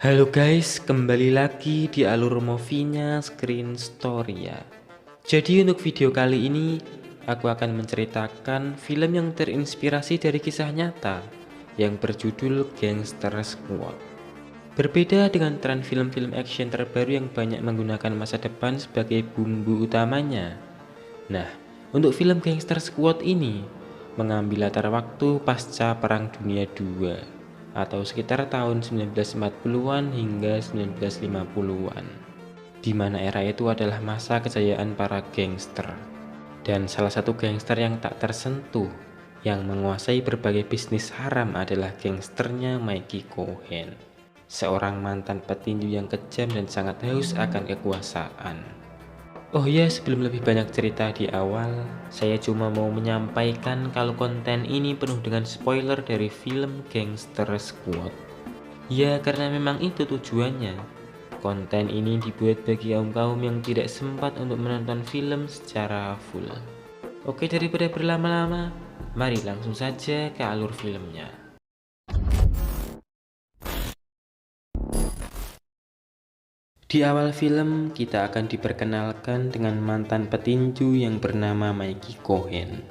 Halo guys, kembali lagi di alur movie-nya Screen Story ya. Jadi untuk video kali ini, aku akan menceritakan film yang terinspirasi dari kisah nyata yang berjudul Gangster Squad. Berbeda dengan tren film-film action terbaru yang banyak menggunakan masa depan sebagai bumbu utamanya. Nah, untuk film Gangster Squad ini mengambil latar waktu pasca Perang Dunia II atau sekitar tahun 1940-an hingga 1950-an, di mana era itu adalah masa kejayaan para gangster. Dan salah satu gangster yang tak tersentuh yang menguasai berbagai bisnis haram adalah gangsternya Mikey Cohen, seorang mantan petinju yang kejam dan sangat haus akan kekuasaan. Oh ya, sebelum lebih banyak cerita di awal, saya cuma mau menyampaikan kalau konten ini penuh dengan spoiler dari film Gangster Squad. Ya, karena memang itu tujuannya. Konten ini dibuat bagi kaum-kaum yang tidak sempat untuk menonton film secara full. Oke, daripada berlama-lama, mari langsung saja ke alur filmnya. Di awal film, kita akan diperkenalkan dengan mantan petinju yang bernama Mikey Cohen.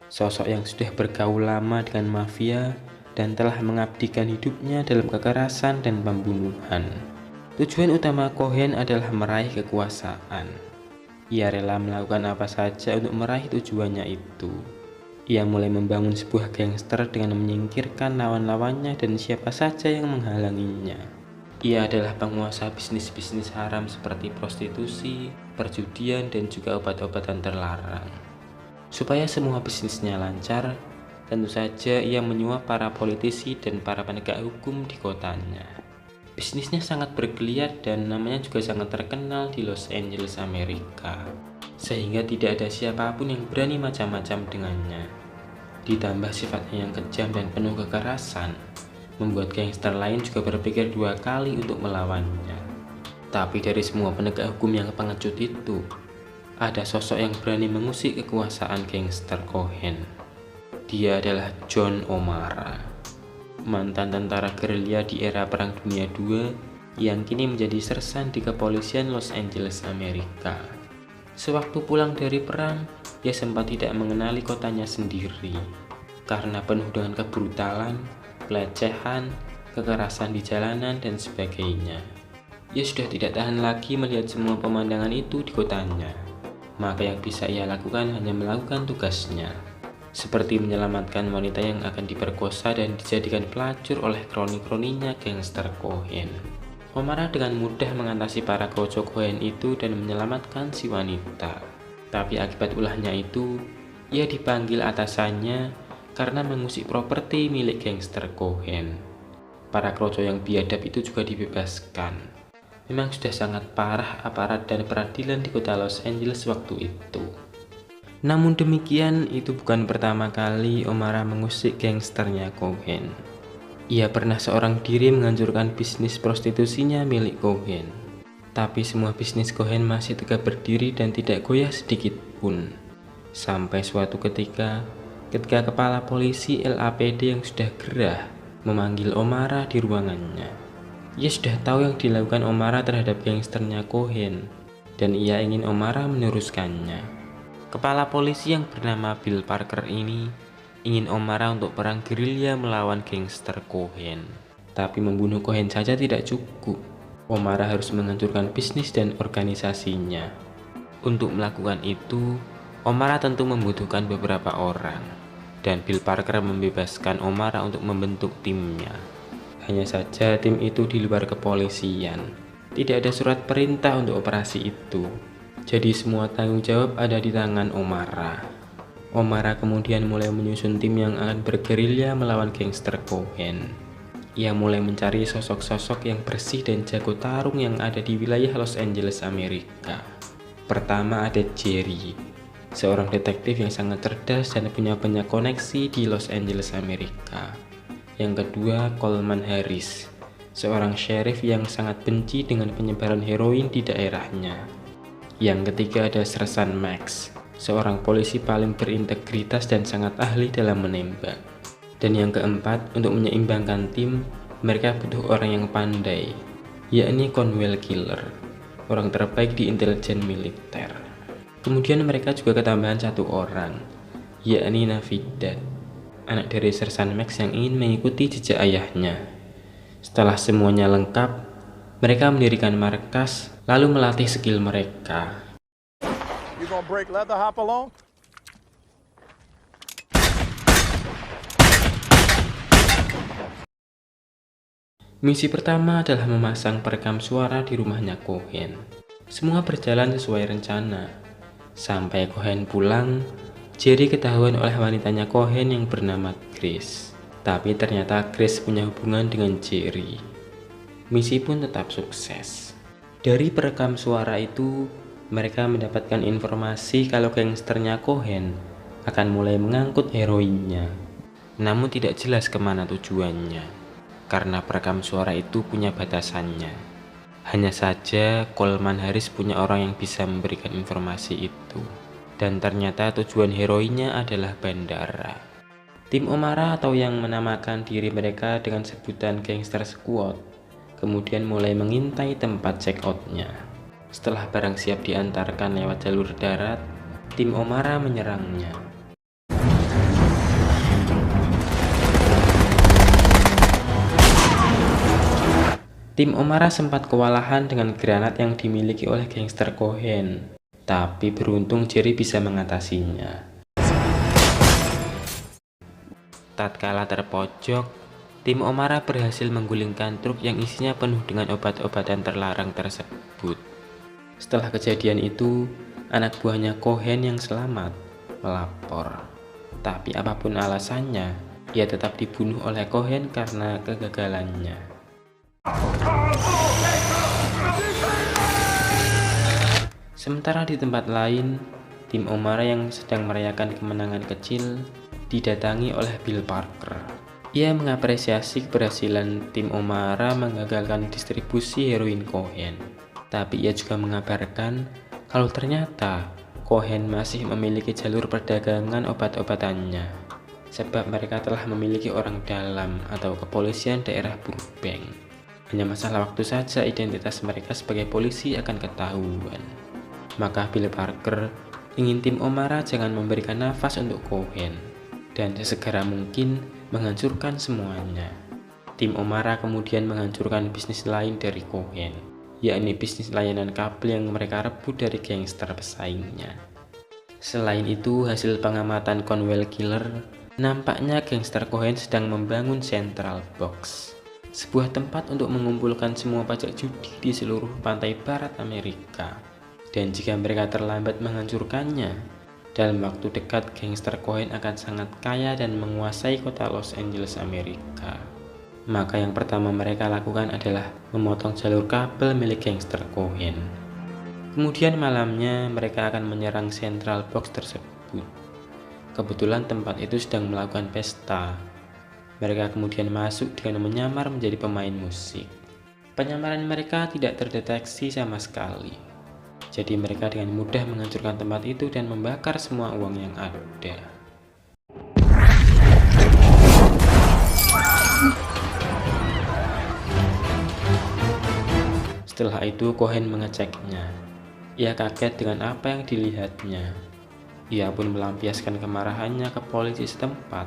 Sosok yang sudah bergaul lama dengan mafia dan telah mengabdikan hidupnya dalam kekerasan dan pembunuhan. Tujuan utama Cohen adalah meraih kekuasaan. Ia rela melakukan apa saja untuk meraih tujuannya itu. Ia mulai membangun sebuah gangster dengan menyingkirkan lawan-lawannya dan siapa saja yang menghalanginya. Ia adalah penguasa bisnis-bisnis haram seperti prostitusi, perjudian, dan juga obat-obatan terlarang. Supaya semua bisnisnya lancar, tentu saja ia menyuap para politisi dan para penegak hukum di kotanya. Bisnisnya sangat bergeliat dan namanya juga sangat terkenal di Los Angeles, Amerika. Sehingga tidak ada siapapun yang berani macam-macam dengannya. Ditambah sifatnya yang kejam dan penuh kekerasan, membuat gangster lain juga berpikir dua kali untuk melawannya. Tapi dari semua penegak hukum yang pengecut itu, ada sosok yang berani mengusik kekuasaan gangster Cohen. Dia adalah John O'Mara, mantan tentara gerilya di era Perang Dunia II yang kini menjadi sersan di kepolisian Los Angeles, Amerika. Sewaktu pulang dari perang, ia sempat tidak mengenali kotanya sendiri karena penuh dengan kebrutalan, pelecehan, kekerasan di jalanan, dan sebagainya. Ia sudah tidak tahan lagi melihat semua pemandangan itu di kotanya. Maka yang bisa ia lakukan hanya melakukan tugasnya, seperti menyelamatkan wanita yang akan diperkosa dan dijadikan pelacur oleh kroni-kroninya gangster Cohen. O'Mara dengan mudah mengatasi para kroco Cohen itu dan menyelamatkan si wanita. Tapi akibat ulahnya itu, ia dipanggil atasannya karena mengusik properti milik gangster Cohen. Para kroco yang biadab itu juga dibebaskan. Memang sudah sangat parah aparat dan peradilan di kota Los Angeles waktu itu. Namun demikian, itu bukan pertama kali O'Mara mengusik gangsternya Cohen. Ia pernah seorang diri menghancurkan bisnis prostitusinya milik Cohen. Tapi semua bisnis Cohen masih tegak berdiri dan tidak goyah sedikit pun. Sampai suatu ketika kepala polisi LAPD yang sudah gerah memanggil O'Mara di ruangannya. Ia sudah tahu yang dilakukan O'Mara terhadap gangsternya Cohen, dan ia ingin O'Mara meneruskannya. Kepala polisi yang bernama Bill Parker ini ingin O'Mara untuk perang gerilya melawan gangster Cohen. Tapi membunuh Cohen saja tidak cukup. O'Mara harus menghancurkan bisnis dan organisasinya. Untuk melakukan itu, O'Mara tentu membutuhkan beberapa orang. Dan Bill Parker membebaskan O'Mara untuk membentuk timnya. Hanya saja tim itu di luar kepolisian. Tidak ada surat perintah untuk operasi itu. Jadi semua tanggung jawab ada di tangan O'Mara. O'Mara kemudian mulai menyusun tim yang akan bergerilya melawan gangster Cohen. Ia mulai mencari sosok-sosok yang bersih dan jago tarung yang ada di wilayah Los Angeles, Amerika. Pertama ada Jerry, seorang detektif yang sangat cerdas dan punya banyak koneksi di Los Angeles, Amerika. Yang kedua, Coleman Harris, seorang sheriff yang sangat benci dengan penyebaran heroin di daerahnya. Yang ketiga ada Sersan Max, seorang polisi paling berintegritas dan sangat ahli dalam menembak. Dan yang keempat, untuk menyeimbangkan tim, Mereka butuh orang yang pandai, yakni Conwell Killer, orang terbaik di intelijen militer. Kemudian mereka juga ketambahan satu orang, yakni Navidad, anak dari Sersan Max yang ingin mengikuti jejak ayahnya. Setelah semuanya lengkap, mereka mendirikan markas lalu melatih skill mereka. You gonna break leather hop along? Misi pertama adalah memasang perekam suara di rumahnya Cohen. Semua berjalan sesuai rencana. Sampai Cohen pulang, Jerry ketahuan oleh wanitanya Cohen yang bernama Grace. Tapi ternyata Grace punya hubungan dengan Jerry. Misi pun tetap sukses. Dari perekam suara itu, mereka mendapatkan informasi kalau gangsternya Cohen akan mulai mengangkut heroinnya. Namun tidak jelas kemana tujuannya, karena perekam suara itu punya batasannya. Hanya saja Coleman Harris punya orang yang bisa memberikan informasi itu. Dan ternyata tujuan heroinnya adalah bandara. Tim Omara atau yang menamakan diri mereka dengan sebutan Gangster Squad kemudian mulai mengintai tempat check out-nya. Setelah barang siap diantarkan lewat jalur darat, tim Omara menyerangnya. Tim Omara sempat kewalahan dengan granat yang dimiliki oleh gangster Cohen, tapi beruntung Jerry bisa mengatasinya. Tatkala terpojok, tim Omara berhasil menggulingkan truk yang isinya penuh dengan obat-obatan terlarang tersebut. Setelah kejadian itu, anak buahnya Cohen yang selamat melapor. Tapi apapun alasannya, ia tetap dibunuh oleh Cohen karena kegagalannya. Sementara di tempat lain, tim Omara yang sedang merayakan kemenangan kecil didatangi oleh Bill Parker. Ia mengapresiasi keberhasilan tim Omara menggagalkan distribusi heroin Cohen. Tapi ia juga mengabarkan kalau ternyata Cohen masih memiliki jalur perdagangan obat-obatannya, sebab mereka telah memiliki orang dalam atau kepolisian daerah Burbank. Hanya masalah waktu saja identitas mereka sebagai polisi akan ketahuan. Maka Bill Parker ingin tim Omara jangan memberikan nafas untuk Cohen dan sesegera mungkin menghancurkan semuanya. Tim Omara kemudian menghancurkan bisnis lain dari Cohen, yakni bisnis layanan kabel yang mereka rebut dari gangster pesaingnya. Selain itu, hasil pengamatan Conwell Killer, nampaknya gangster Cohen sedang membangun Central Box, sebuah tempat untuk mengumpulkan semua pajak judi di seluruh pantai barat Amerika. Dan jika mereka terlambat menghancurkannya, dalam waktu dekat gangster Cohen akan sangat kaya dan menguasai kota Los Angeles, Amerika. Maka yang pertama mereka lakukan adalah memotong jalur kabel milik gangster Cohen. Kemudian malamnya mereka akan menyerang Central Box tersebut. Kebetulan tempat itu sedang melakukan pesta. Mereka kemudian masuk dengan menyamar menjadi pemain musik. Penyamaran mereka tidak terdeteksi sama sekali. Jadi mereka dengan mudah menghancurkan tempat itu dan membakar semua uang yang ada. Setelah itu Cohen mengeceknya. Ia kaget dengan apa yang dilihatnya. Ia pun melampiaskan kemarahannya ke polisi setempat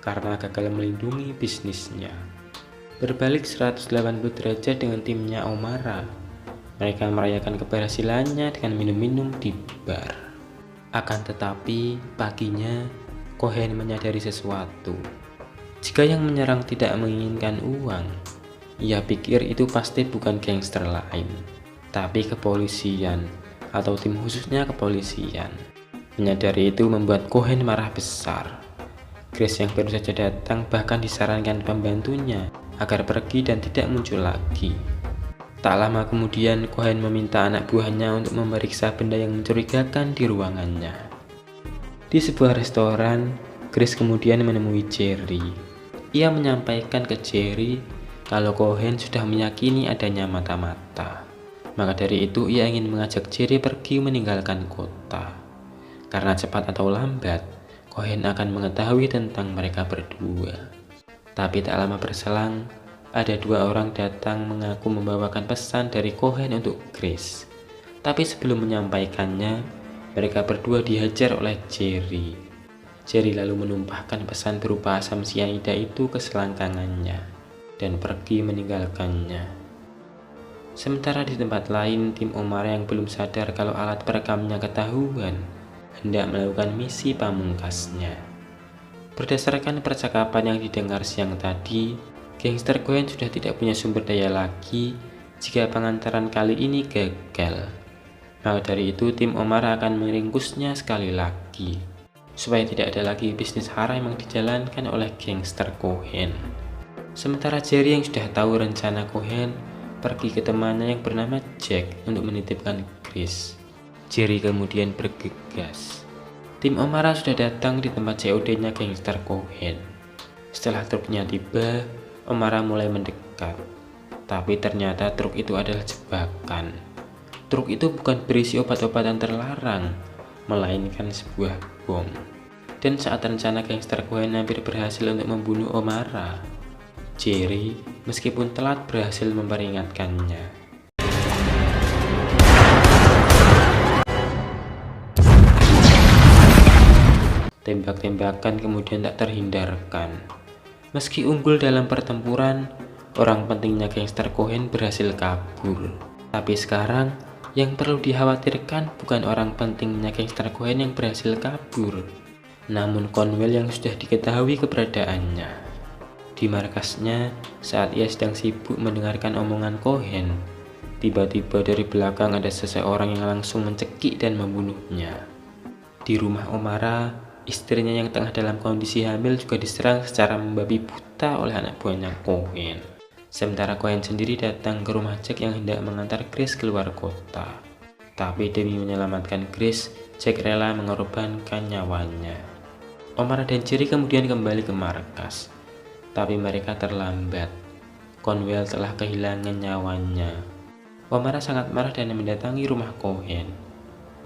karena gagal melindungi bisnisnya. Berbalik 180 derajat dengan timnya Omara, mereka merayakan keberhasilannya dengan minum-minum di bar. Akan tetapi, paginya Cohen menyadari sesuatu. Jika yang menyerang tidak menginginkan uang, ia pikir itu pasti bukan gangster lain, tapi kepolisian atau tim khususnya kepolisian. Menyadari itu membuat Cohen marah besar. Grace yang baru saja datang bahkan disarankan pembantunya agar pergi dan tidak muncul lagi. Tak lama kemudian Cohen meminta anak buahnya untuk memeriksa benda yang mencurigakan di ruangannya. Di sebuah restoran, Grace kemudian menemui Jerry. Ia menyampaikan ke Jerry kalau Cohen sudah meyakini adanya mata-mata. Maka dari itu ia ingin mengajak Jerry pergi meninggalkan kota. Karena cepat atau lambat, Cohen akan mengetahui tentang mereka berdua. Tapi tak lama berselang, Ada 2 orang datang mengaku membawakan pesan dari Cohen untuk Grace. Tapi sebelum menyampaikannya, mereka berdua dihajar oleh Jerry. Jerry lalu menumpahkan pesan berupa asam sianida itu ke selangkangannya dan pergi meninggalkannya. Sementara di tempat lain, tim Omara yang belum sadar kalau alat perekamnya ketahuan, hendak melakukan misi pamungkasnya. Berdasarkan percakapan yang didengar siang tadi, gangster Cohen sudah tidak punya sumber daya lagi jika pengantaran kali ini gagal. Maka dari itu tim Omara akan meringkusnya sekali lagi, supaya tidak ada lagi bisnis haram yang dijalankan oleh gangster Cohen. Sementara Jerry yang sudah tahu rencana Cohen pergi ke temannya yang bernama Jack untuk menitipkan Grace. Jerry kemudian bergegas. Tim Omara sudah datang di tempat COD-nya gangster Cohen. Setelah truknya tiba, Omara mulai mendekat. Tapi ternyata truk itu adalah jebakan. Truk itu bukan berisi obat-obatan terlarang, melainkan sebuah bom. Dan saat rencana gangster Cohen hampir berhasil untuk membunuh Omara, Jerry meskipun telat berhasil memperingatkannya. Tembak-tembakan kemudian tak terhindarkan. Meski unggul dalam pertempuran, orang pentingnya gangster Cohen berhasil kabur. Tapi sekarang, yang perlu dikhawatirkan bukan orang pentingnya gangster Cohen yang berhasil kabur, namun Conwell yang sudah diketahui keberadaannya. Di markasnya, saat ia sedang sibuk mendengarkan omongan Cohen, tiba-tiba dari belakang ada seseorang yang langsung mencekik dan membunuhnya. Di rumah Omara, istrinya yang tengah dalam kondisi hamil juga diserang secara membabi buta oleh anak buahnya Cohen. Sementara Cohen sendiri datang ke rumah Jack yang hendak mengantar Grace keluar kota. Tapi demi menyelamatkan Grace, Jack rela mengorbankan nyawanya. Omara dan Jerry kemudian kembali ke markas. Tapi mereka terlambat. Conwell telah kehilangan nyawanya. Omara sangat marah dan mendatangi rumah Cohen.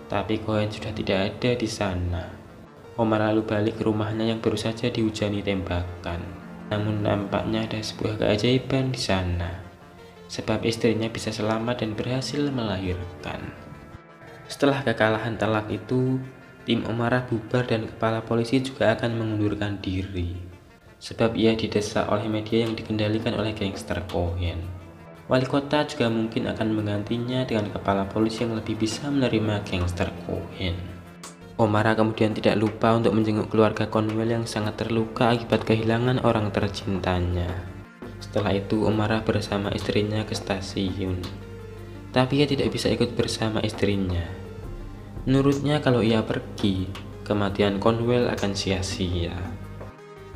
Tapi Cohen sudah tidak ada di sana. Omara lalu balik ke rumahnya yang baru saja dihujani tembakan. Namun nampaknya ada sebuah keajaiban di sana, sebab istrinya bisa selamat dan berhasil melahirkan. Setelah kekalahan telak itu, tim Omara bubar dan kepala polisi juga akan mengundurkan diri, sebab ia didesak oleh media yang dikendalikan oleh gangster Cohen. Wali kota juga mungkin akan menggantinya dengan kepala polisi yang lebih bisa menerima gangster Cohen. Omara kemudian tidak lupa untuk menjenguk keluarga Conwell yang sangat terluka akibat kehilangan orang tercintanya. Setelah itu Omara bersama istrinya ke stasiun. Tapi ia tidak bisa ikut bersama istrinya. Menurutnya kalau ia pergi, kematian Conwell akan sia-sia.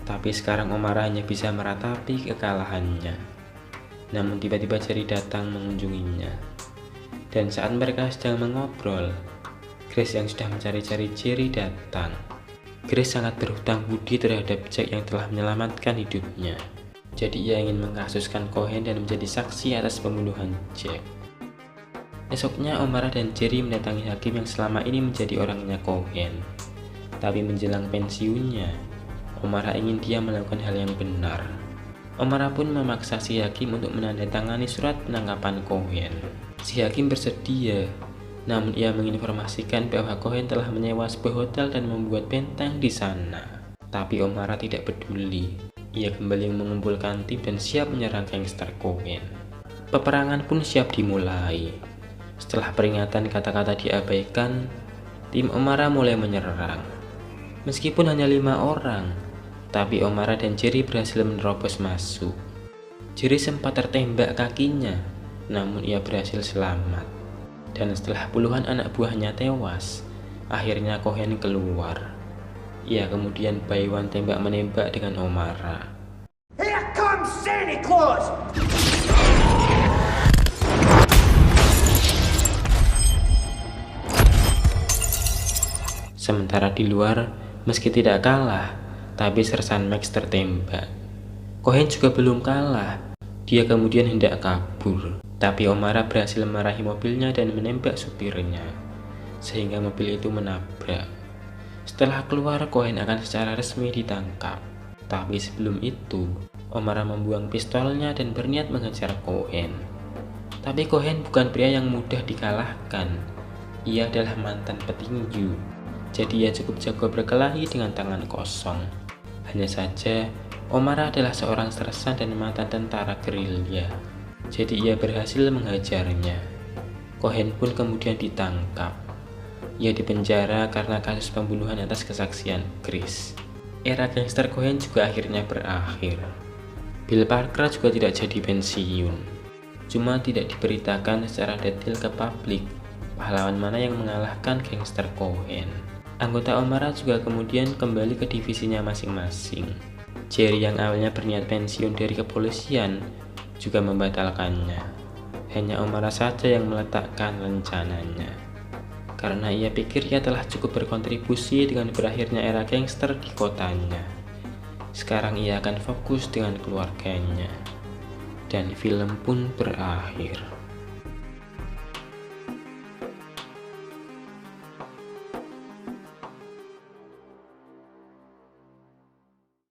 Tapi sekarang Omara hanya bisa meratapi kekalahannya. Namun tiba-tiba Jerry datang mengunjunginya. Dan saat mereka sedang mengobrol, Grace yang sudah mencari-cari Jerry datang. Grace sangat berhutang budi terhadap Jack yang telah menyelamatkan hidupnya. Jadi ia ingin mengkasuskan Cohen dan menjadi saksi atas pembunuhan Jack. Esoknya Omara dan Jerry mendatangi hakim yang selama ini menjadi orangnya Cohen. Tapi menjelang pensiunnya, Omara ingin dia melakukan hal yang benar. Omara pun memaksa si hakim untuk menandatangani surat penangkapan Cohen. Si hakim bersedia. Namun ia menginformasikan bahwa Cohen telah menyewa sebuah hotel dan membuat benteng di sana. Tapi Omara tidak peduli. Ia kembali mengumpulkan tim dan siap menyerang gangster Cohen. Peperangan pun siap dimulai. Setelah peringatan kata-kata diabaikan, tim Omara mulai menyerang. Meskipun hanya 5 orang, tapi Omara dan Jerry berhasil menerobos masuk. Jerry sempat tertembak kakinya, namun ia berhasil selamat. Dan setelah puluhan anak buahnya tewas, akhirnya Cohen keluar. Ia kemudian by one tembak-menembak dengan Omara. Here comes Santa Claus! Sementara di luar, meski tidak kalah, tapi Sersan Max tertembak. Cohen juga belum kalah. Dia kemudian hendak kabur, tapi Omara berhasil meraih mobilnya dan menembak supirnya, sehingga mobil itu menabrak. Setelah keluar, Cohen akan secara resmi ditangkap. Tapi sebelum itu, Omara membuang pistolnya dan berniat mengejar Cohen. Tapi Cohen bukan pria yang mudah dikalahkan. Ia adalah mantan petinju, jadi ia cukup jago berkelahi dengan tangan kosong. Hanya saja, Omara adalah seorang sersan dan mantan tentara gerilya, jadi ia berhasil menghajarnya. Cohen pun kemudian ditangkap. Ia dipenjara karena kasus pembunuhan atas kesaksian Chris. Era gangster Cohen juga akhirnya berakhir. Bill Parker juga tidak jadi pensiun. Cuma tidak diberitakan secara detail ke publik pahlawan mana yang mengalahkan gangster Cohen. Anggota Omara juga kemudian kembali ke divisinya masing-masing. Jerry yang awalnya berniat pensiun dari kepolisian juga membatalkannya. Hanya Omara saja yang meletakkan rencananya. Karena ia pikir ia telah cukup berkontribusi dengan berakhirnya era gangster di kotanya. Sekarang ia akan fokus dengan keluarganya. Dan film pun berakhir.